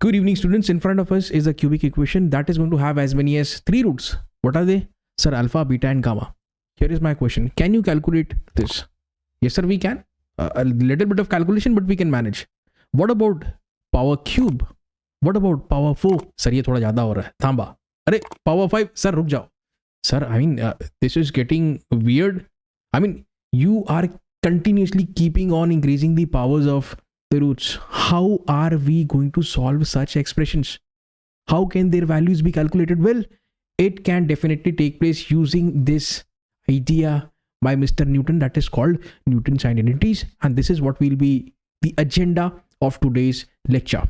Good evening, students. In front of us is a cubic equation that is going to have as many as 3 roots. What are they? Sir, alpha, beta and gamma. Here is my question. Can you calculate this? Yes, sir, we can. A little bit of calculation, but we can manage. What about power cube? What about power 4? Sir, ये थोड़ा ज़्यादा हो रहा है. थांबा. अरे, power 5. Sir, रुक जाओ. Sir, I mean, this is getting weird. I mean, you are continuously keeping on increasing the powers of the roots. How are we going to solve such expressions? How can their values be calculated? Well, it can definitely take place using this idea by Mr. Newton that is called Newton's identities, and this is what will be the agenda of today's lecture.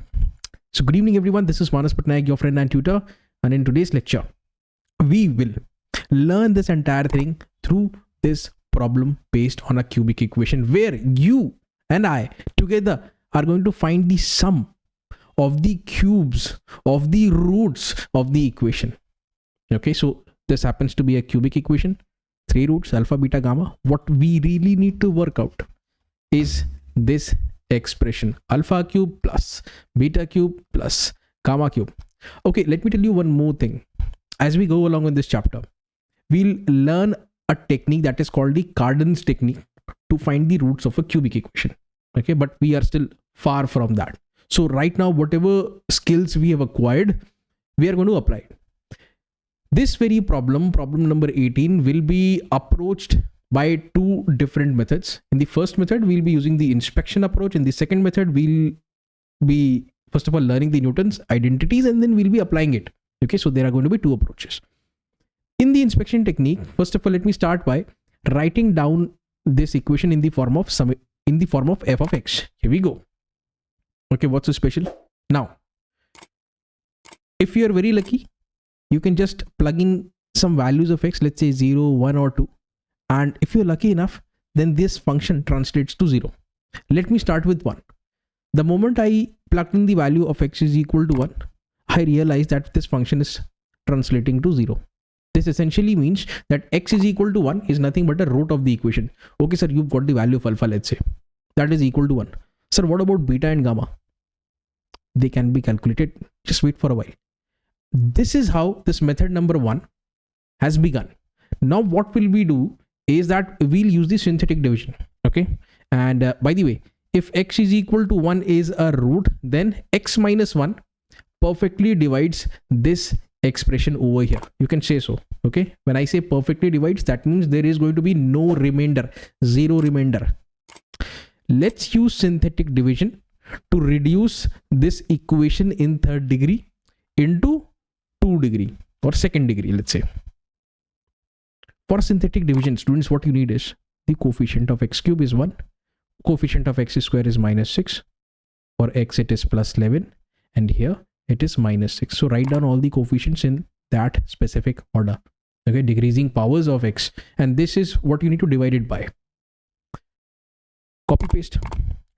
So good evening everyone, this is Manas Patnaik, your friend and tutor, and in today's lecture we will learn this entire thing through this problem based on a cubic equation where you and I together are going to find the sum of the cubes of the roots of the equation. Okay, so this happens to be a cubic equation, 3 roots, alpha, beta, gamma. What we really need to work out is this expression, alpha cube plus beta cube plus gamma cube. Okay, let me tell you one more thing. As we go along in this chapter, we'll learn a technique that is called the Cardan's technique to find the roots of a cubic equation. Okay, but we are still far from that. So right now, whatever skills we have acquired, we are going to apply. This very problem number 18, will be approached by 2 different methods. In the first method, we'll be using the inspection approach. In the second method, we'll be first of all learning the Newton's identities and then we'll be applying it. Okay, so there are going to be 2 approaches. In the inspection technique, first of all, let me start by writing down this equation in the form of f of x. Here we go. Okay, what's so special? Now, if you are very lucky, you can just plug in some values of x, let's say 0, 1 or 2. And if you're lucky enough, then this function translates to 0. Let me start with 1. The moment I plugged in the value of x is equal to 1, I realized that this function is translating to 0. This essentially means that x is equal to 1 is nothing but a root of the equation. Okay, sir, you've got the value of alpha, let's say. That is equal to 1. Sir, what about beta and gamma? They can be calculated. Just wait for a while. This is how this method number 1 has begun. Now what will we do is that we'll use the synthetic division. Okay, and by the way, if x is equal to 1 is a root, then x minus 1 perfectly divides this expression over here. You can say so. Okay, when I say perfectly divides, that means there is going to be no remainder, 0 remainder. Let's use synthetic division to reduce this equation in 3rd degree into 2 degree or 2nd degree, let's say. For synthetic division, students, what you need is the coefficient of x cube is 1, coefficient of x square is minus 6, for x it is plus 11, and here it is minus 6. So write down all the coefficients in that specific order. Okay, decreasing powers of x, and this is what you need to divide it by. Copy paste.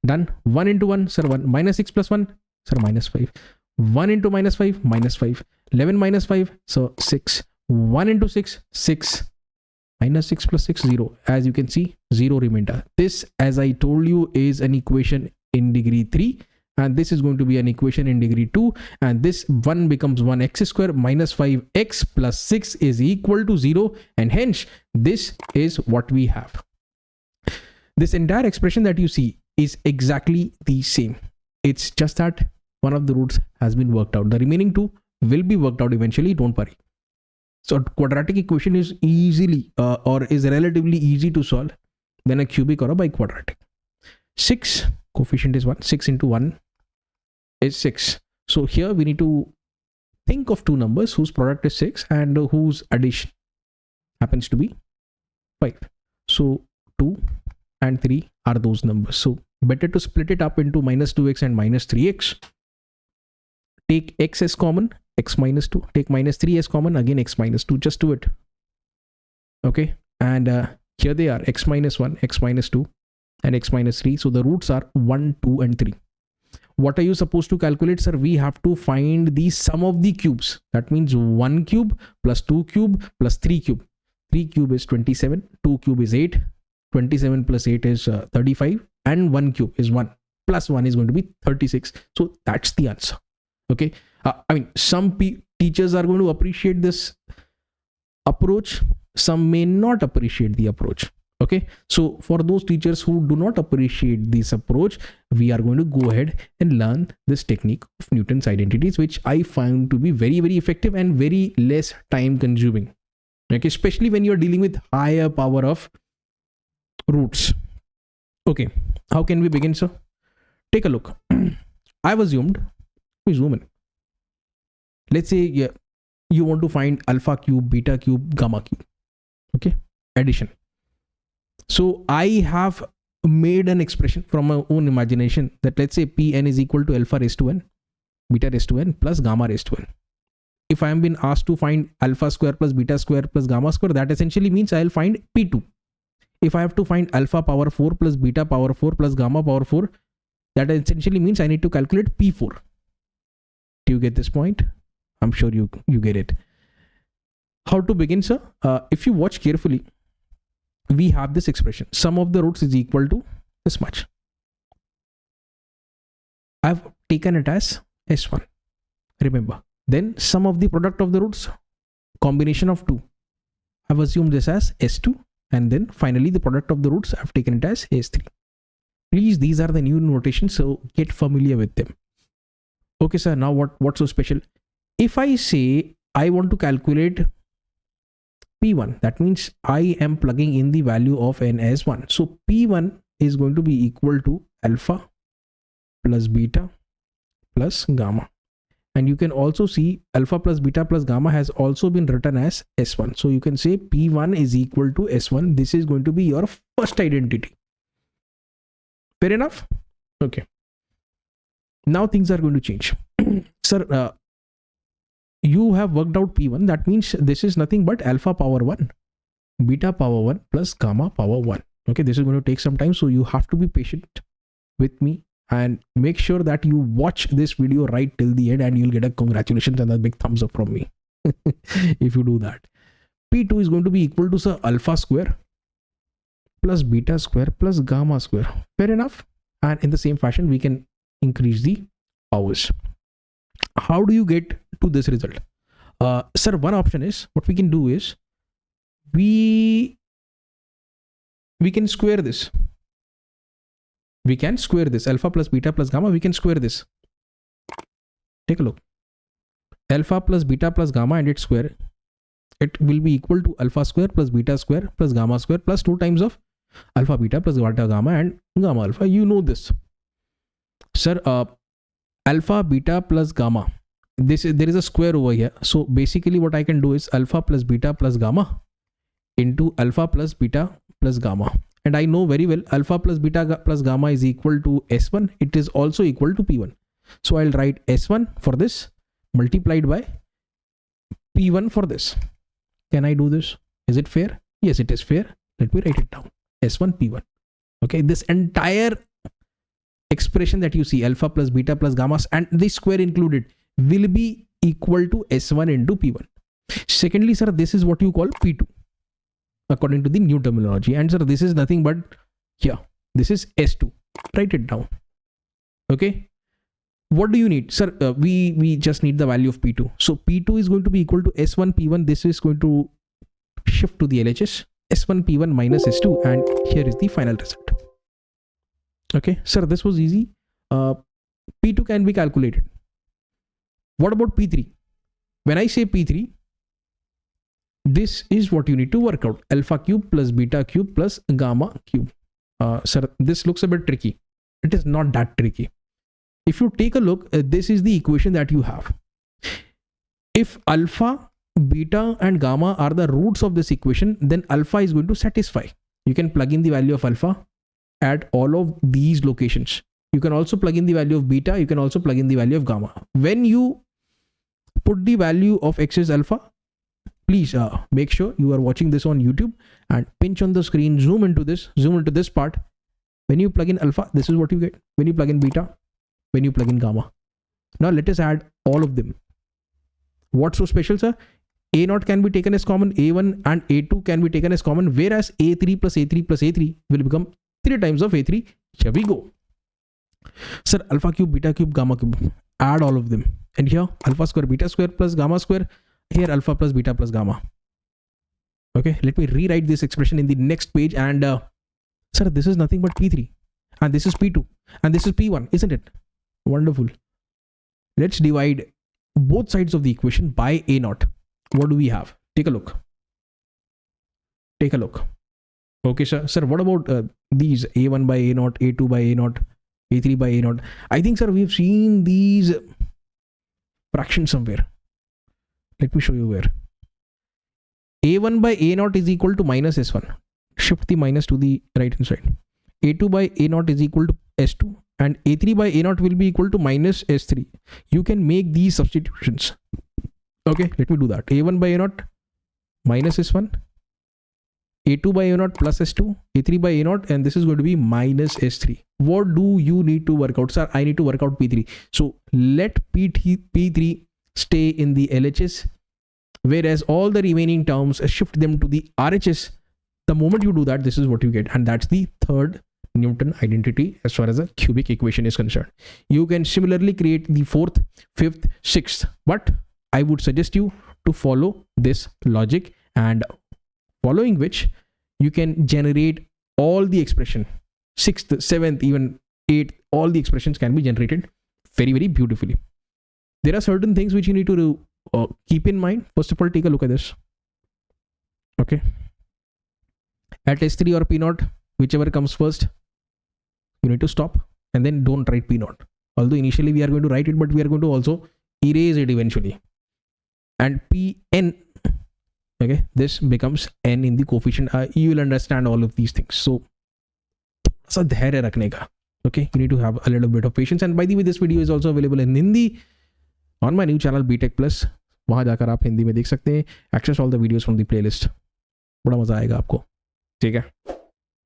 Done. 1 into 1, sir, 1. Minus 6 plus 1, sir, minus 5. 1 into minus 5, minus 5. 11 minus 5, so 6. 1 into 6, 6. Minus 6 plus 6, 0. As you can see, 0 remainder. This, as I told you, is an equation in degree 3. And this is going to be an equation in degree 2. And this 1 becomes 1x square minus 5x plus 6 is equal to 0. And hence, this is what we have. This entire expression that you see is exactly the same. It's just that one of the roots has been worked out. The remaining 2 will be worked out eventually, don't worry. So quadratic equation is easily or is relatively easy to solve than a cubic or a biquadratic. 6, coefficient is 1. 6 into 1 is 6. So here we need to think of 2 numbers whose product is 6 and whose addition happens to be 5. So 2 and 3 are those numbers. So better to split it up into minus 2x and minus 3x. Take x as common, x minus 2. Take minus 3 as common, again x minus 2. Just do it. Okay, and here they are, x minus 1, x minus 2 and x minus 3. So the roots are 1, 2 and 3. What are you supposed to calculate, sir? We have to find the sum of the cubes. That means 1 cube plus 2 cube plus 3 cube. 3 cube is 27, 2 cube is 8, 27 plus 8 is 35, and 1 cube is 1 plus 1 is going to be 36. So that's the answer. Okay, I mean, some teachers are going to appreciate this approach, some may not appreciate the approach. Okay, so for those teachers who do not appreciate this approach, we are going to go ahead and learn this technique of Newton's identities, which I find to be very, very effective and very less time consuming. Okay, especially when you're dealing with higher power of roots. Okay, how can we begin, sir? Take a look. I've assumed, we zoom in. Let's say you want to find alpha cube, beta cube, gamma cube. Okay, addition. So I have made an expression from my own imagination that let's say Pn is equal to alpha raised to n, beta raised to n plus gamma raised to n. If I am being asked to find alpha square plus beta square plus gamma square, that essentially means I'll find P2. If I have to find alpha power 4 plus beta power 4 plus gamma power 4, that essentially means I need to calculate P4. Do you get this point? I'm sure you get it. How to begin, sir? If you watch carefully, we have this expression. Sum of the roots is equal to this much. I've taken it as S1. Remember. Then sum of the product of the roots, combination of 2. I've assumed this as S2. And then finally the product of the roots, I've taken it as S3. Please, these are the new notations, so get familiar with them. Okay, sir. Now what's so special? If I say I want to calculate P1, that means I am plugging in the value of n as 1. So P1 is going to be equal to alpha plus beta plus gamma. And you can also see alpha plus beta plus gamma has also been written as S1. So you can say P1 is equal to S1. This is going to be your first identity. Fair enough? Okay. Now things are going to change. Sir, you have worked out P1. That means this is nothing but alpha power 1, beta power 1 plus gamma power 1. Okay, this is going to take some time. So you have to be patient with me and make sure that you watch this video right till the end and you'll get a congratulations and a big thumbs up from me if you do that. P2 is going to be equal to, sir, alpha square plus beta square plus gamma square. Fair enough? And in the same fashion, we can increase the powers. How do you get to this result? Sir, one option is, what we can do is, we can square this. We can square this. Alpha plus beta plus gamma, we can square this. Take a look. Alpha plus beta plus gamma and its square. It will be equal to alpha square plus beta square plus gamma square plus 2 times of alpha beta plus beta gamma and gamma alpha. You know this. Sir, alpha beta plus gamma. There is a square over here. So basically what I can do is alpha plus beta plus gamma into alpha plus beta plus gamma. And I know very well alpha plus beta plus gamma is equal to S1. It is also equal to P1. So I'll write S1 for this multiplied by P1 for this. Can I do this? Is it fair? Yes, it is fair. Let me write it down. S1 P1. Okay, this entire expression that you see, alpha plus beta plus gamma and the square included, will be equal to S1 into P1. Secondly, sir, this is what you call P2 according to the new terminology. And sir, this is nothing but here. This is S2. Write it down. Okay. What do you need? Sir, we just need the value of P2. So P2 is going to be equal to S1 P1. This is going to shift to the LHS. S1 P1 minus S2. And here is the final result. Okay. Sir, this was easy. P2 can be calculated. What about P3? When I say P3, this is what you need to work out. Alpha cube plus beta cube plus gamma cube. Sir, this looks a bit tricky. It is not that tricky. If you take a look, this is the equation that you have. If alpha, beta and gamma are the roots of this equation, then alpha is going to satisfy. You can plug in the value of alpha at all of these locations. You can also plug in the value of beta. You can also plug in the value of gamma. When you put the value of x as alpha, please make sure you are watching this on YouTube and pinch on the screen, zoom into this part. When you plug in alpha, this is what you get. When you plug in beta, when you plug in gamma. Now let us add all of them. What's so special, sir? A0 can be taken as common, A1 and A2 can be taken as common, whereas A3 plus A3 plus A3 will become 3 times of A3. Here we go. Sir, alpha cube, beta cube, gamma cube. add all of them, and here alpha square beta square plus gamma square, here alpha plus beta plus gamma. Okay, let me rewrite this expression in the next page. And sir, this is nothing but P3, and this is P2, and this is P1, isn't it? Wonderful. Let's divide both sides of the equation by a naught. What do we have? Take a look. Take a look. Okay, sir. Sir, what about these a1 by a naught, a2 by a naught, a3 by a naught? I think, sir, we've seen these fractions somewhere. Let me show you where. a1 by a naught is equal to minus s1. Shift the minus to the right hand side. a2 by a naught is equal to s2, and a3 by a naught will be equal to minus s3. You can make these substitutions. Okay, let me do that. a1 by a naught minus s1, a2 by a naught plus s2, a3 by a naught, and this is going to be minus s3. What do you need to work out? Sir, I need to work out p3. So let p3 stay in the LHS, whereas all the remaining terms, shift them to the RHS. The moment you do that, this is what you get, and that's the third Newton identity as far as a cubic equation is concerned. You can similarly create the fourth, fifth, sixth, but I would suggest you to follow this logic, and following which you can generate all the expression, sixth, seventh, even eighth, all the expressions can be generated very, very beautifully. There are certain things which you need to keep in mind. First of all, take a look at this. Okay, at S3 or P0, whichever comes first, you need to stop, and then don't write P0. Although initially we are going to write it, but we are going to also erase it eventually. And Pn, okay, this becomes n in the coefficient. You will understand all of these things. So थोड़ा सा धैर्य रखने का. Okay, you need to have a little bit of patience. And by the way, this video is also available in Hindi on my new channel BTech Plus. वहाँ जाकर आप हिंदी में देख सकते हैं. Access all the videos from the playlist. बड़ा मजा आएगा आपको. ठीक है.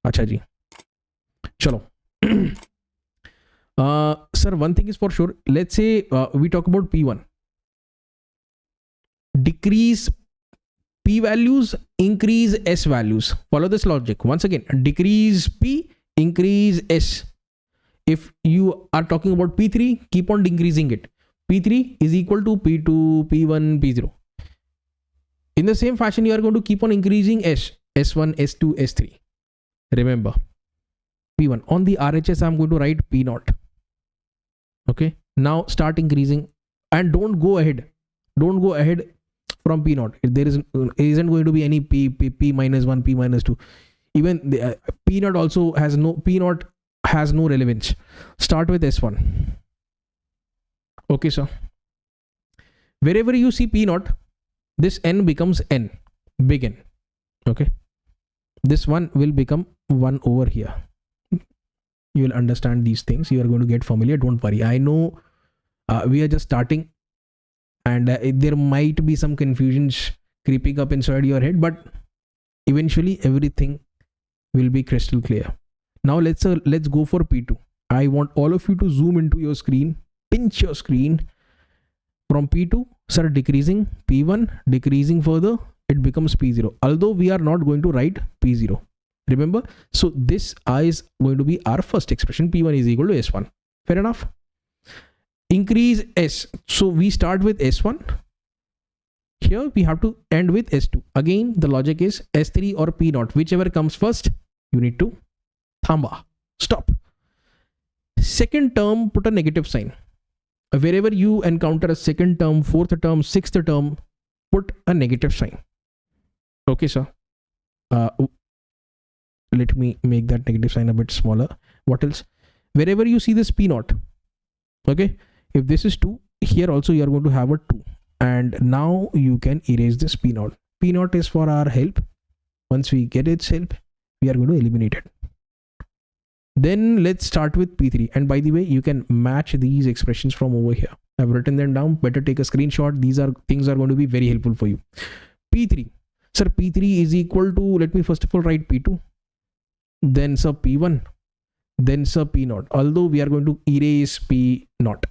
अच्छा जी. चलो. Sir, one thing is for sure. Let's say we talk about P1. Decrease P values, increase S values. Follow this logic. Once again, decrease P, increase S. If you are talking about P3, keep on decreasing it. P3 is equal to P2, P1, P0. In the same fashion, you are going to keep on increasing S, S1, S2, S3. Remember, P1. On the RHS, I'm going to write P0. Okay. Now start increasing, and don't go ahead. Don't go ahead from P0. There isn't going to be any P minus 1, P minus 2. Even the, P0 also has no relevance. Start with S1. Okay, sir. Wherever you see P0, this n becomes n, big N. Okay. This one will become 1 over here. You will understand these things. You are going to get familiar. Don't worry. I know we are just starting, and there might be some confusions creeping up inside your head, but eventually everything will be crystal clear. Now let's go for P2. I want all of you to zoom into your screen, pinch your screen. From P2, sir, decreasing, P1 decreasing further, it becomes P0. Although we are not going to write P0. Remember, so this is going to be our first expression. P1 is equal to S1. Fair enough. Increase S. So we start with S1. Here we have to end with S2. Again, the logic is S3 or P0. Whichever comes first, you need to thamba. Stop. Second term, put a negative sign. Wherever you encounter a second term, fourth term, sixth term, put a negative sign. Okay, sir. Let me make that negative sign a bit smaller. What else? Wherever you see this P0, okay, if this is 2, here also you are going to have a 2. And now you can erase this P0. P0 is for our help. Once we get its help, we are going to eliminate it. Then let's start with P3. And by the way, you can match these expressions from over here. I've written them down. Better take a screenshot. These are things are going to be very helpful for you. P3. Sir, P3 is equal to, let me first of all write P2. Then sir P1. Then sir P0. Although we are going to erase P0.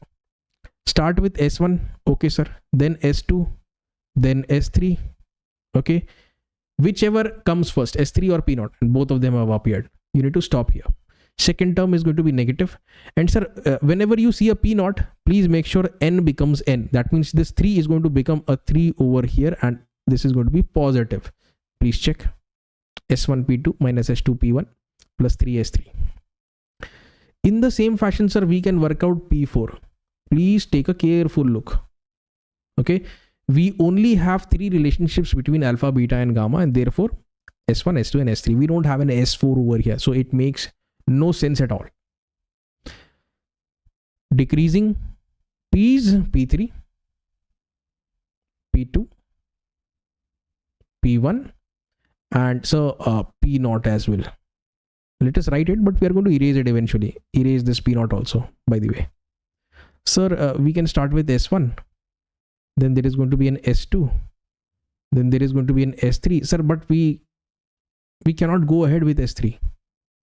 Start with S1. Okay, sir. Then S2. Then S3. Okay. Whichever comes first, S3 or P0. And both of them have appeared. You need to stop here. second term is going to be negative. And sir, whenever you see a p naught, please make sure n becomes n. That means this 3 is going to become a 3 over here, and this is going to be positive. Please check. S1p2 minus S2p1 plus 3s3. In the same fashion, sir, we can work out p4. Please take a careful look. Okay, we only have 3 relationships between alpha, beta and gamma, and therefore S1, S2 and S3. We don't have an S4 over here, so it makes no sense at all. Decreasing p's, p3, p2, p1, and so p naught as well. Let us write it, but we are going to erase it eventually. Erase this p naught also, by the way. Sir, we can start with S1. Then there is going to be an S2. Then there is going to be an S3. Sir, but we cannot go ahead with S3.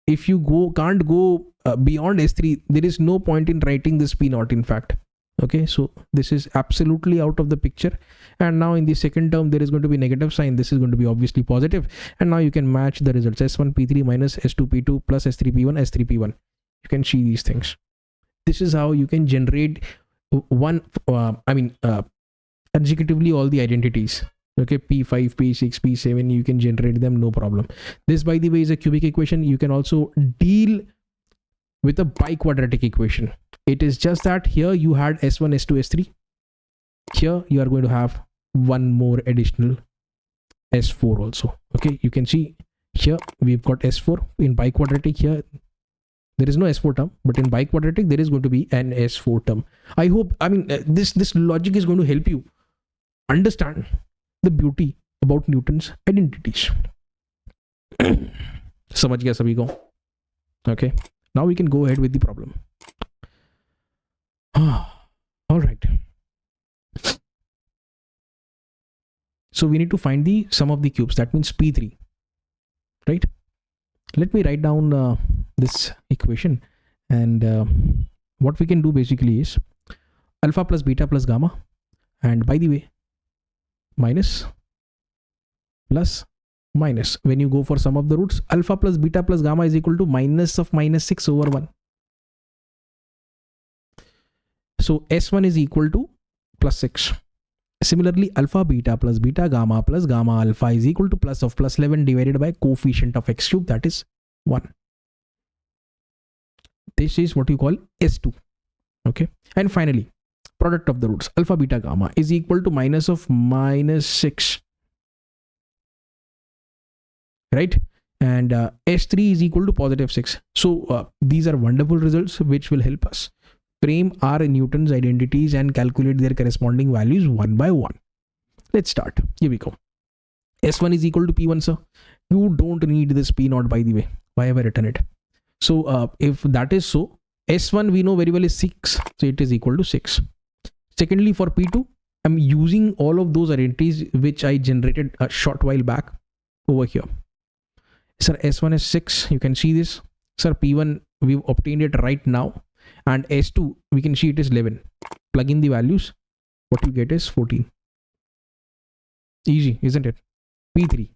If you can't go beyond S3, there is no point in writing this P naught, in fact. Okay, so this is absolutely out of the picture. And now in the second term, there is going to be negative sign. This is going to be obviously positive. And now you can match the results. S1P3 minus S2P2 plus S3P1, S3P1. You can see these things. This is how you can generate consecutively all the identities. Okay, P5, P6, P7, you can generate them, no problem. This, by the way, is a cubic equation. You can also deal with a biquadratic equation. It is just that here you had S1, S2, S3. Here you are going to have one more additional S4 also. Okay, you can see here we've got S4 in biquadratic. Here there is no S4 term, but in biquadratic there is going to be an S4 term. I hope, this logic is going to help you understand the beauty about Newton's identities. समझ गया सभी को? Okay, now we can go ahead with the problem. All right. So we need to find the sum of the cubes. That means P3, right? Let me write down this equation, and what we can do basically is alpha plus beta plus gamma, and by the way, minus plus minus. When you go for sum of the roots, alpha plus beta plus gamma is equal to minus of minus 6 over 1. So S1 is equal to plus 6. Similarly, alpha beta plus gamma alpha is equal to plus of plus 11 divided by coefficient of x cube, that is 1. This is what you call S2. Okay, and finally, product of the roots alpha beta gamma is equal to minus of minus 6, right? And S3 is equal to positive 6. So these are wonderful results which will help us frame our Newton's identities and calculate their corresponding values one by one. Let's start. Here we go. S1 is equal to P1, sir. You don't need this P naught, by the way. Why have I written it? So if that is so, S1 we know very well is 6. So it is equal to 6. Secondly, for P2, I'm using all of those identities which I generated a short while back over here. Sir, S1 is 6. You can see this. Sir, P1, we've obtained it right now. And S2, we can see it is 11. Plug in the values. What you get is 14. Easy, isn't it? P3.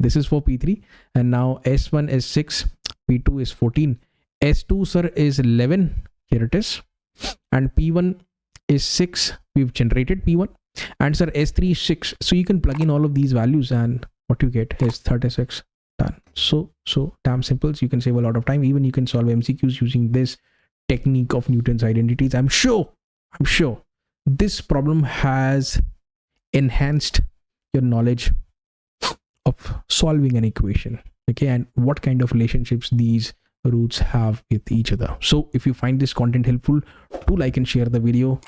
This is for P3. And now S1 is 6. P2 is 14. S2, sir, is 11. Here it is. And P1 is 6. We've generated P1. And sir, S3 is 6. So you can plug in all of these values and what you get is 36. Done. So damn simple. So you can save a lot of time. Even you can solve MCQs using this technique of Newton's identities. I'm sure this problem has enhanced your knowledge of solving an equation, okay, and what kind of relationships these roots have with each other. So if you find this content helpful, do like and share the video,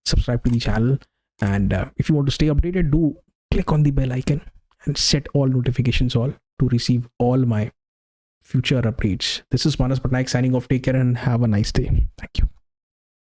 subscribe to the channel, and if you want to stay updated, do click on the bell icon and set all notifications all to receive all my future updates. This is Manas Patnaik signing off. Take care and have a nice day. Thank you.